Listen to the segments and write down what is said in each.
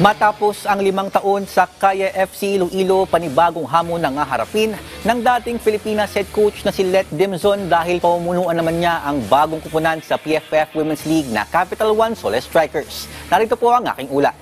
Matapos ang 5 taon sa Kaya FC Iloilo, panibagong hamon ang haharapin ng dating Pilipinas head coach na si Let Dimzon dahil pamumunuan naman niya ang bagong kupunan sa PFF Women's League na Capital One Soles Strikers. Narito po ang aking ulat.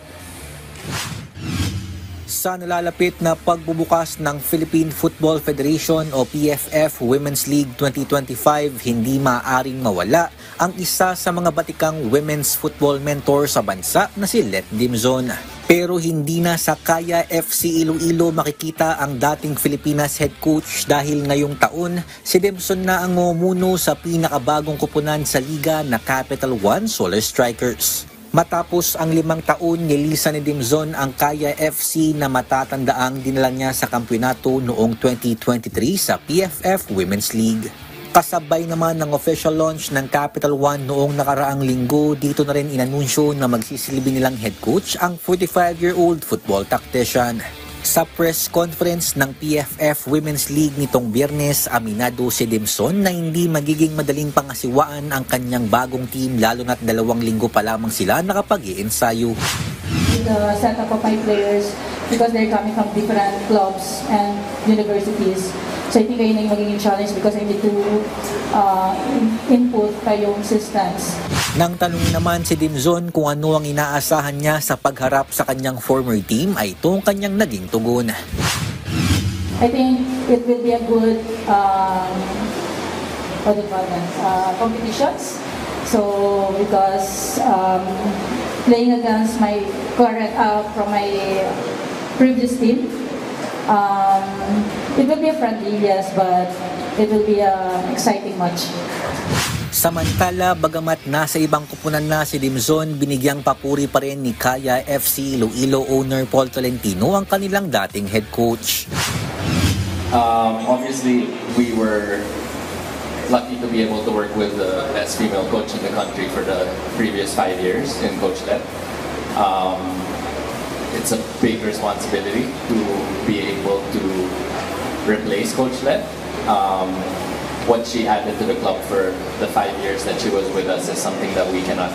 Sa nalalapit na pagbubukas ng Philippine Football Federation o PFF Women's League 2025, hindi maaaring mawala ang isa sa mga batikang women's football mentor sa bansa na si Let Dimzon. Pero hindi na sa Kaya FC Iloilo makikita ang dating Pilipinas head coach dahil ngayong taon si Dimzon na ang ngumuno sa pinakabagong kupunan sa liga na Capital One Soles Strikers. Matapos ang 5 taon, nilisan ni Dimzon ang Kaya FC na matatandaang dinala niya sa kampyonato noong 2023 sa PFF Women's League. Kasabay naman ng official launch ng Capital One noong nakaraang linggo, dito na rin inanunsyo na magsisilbi nilang head coach ang 45-year-old football tactician. Sa press conference ng PFF Women's League nitong Biyernes, aminado si Dimzon na hindi magiging madaling pangasiwaan ang kanyang bagong team lalo na't 2 linggo pa lamang sila nakapag-iensayo. The setup of my players because they're coming from different clubs and universities. So I think ayun yung magiging challenge because I need to input kayong systems. Nang tanungin naman si Dimzon kung ano ang inaasahan niya sa pagharap sa kanyang former team, ay ito ang kanyang naging tugon. I think it will be a good competitions. So because playing against my current from my previous team, it will be a friendly, yes, but it will be an exciting match. Samantala, bagamat nasa ibang kupunan na si Dimzon, binigyang papuri pa rin ni Kaya FC Iloilo owner Paul Tolentino ang kanilang dating head coach. Obviously, we were lucky to be able to work with the best female coach in the country for the previous 5 years in Coach Let. It's a big responsibility to be able to replace Coach Let. What she added to the club for the 5 years that she was with us is something that we cannot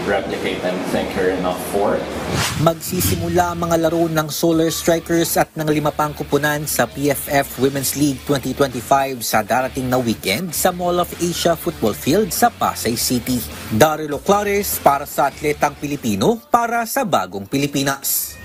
replicate and thank her enough for. Magsisimula ang mga laro ng Soles Strikers at ng 5 pang kupunan sa PFF Women's League 2025 sa darating na weekend sa Mall of Asia Football Field sa Pasay City. Daryl Oclares para sa Atletang Pilipino para sa Bagong Pilipinas.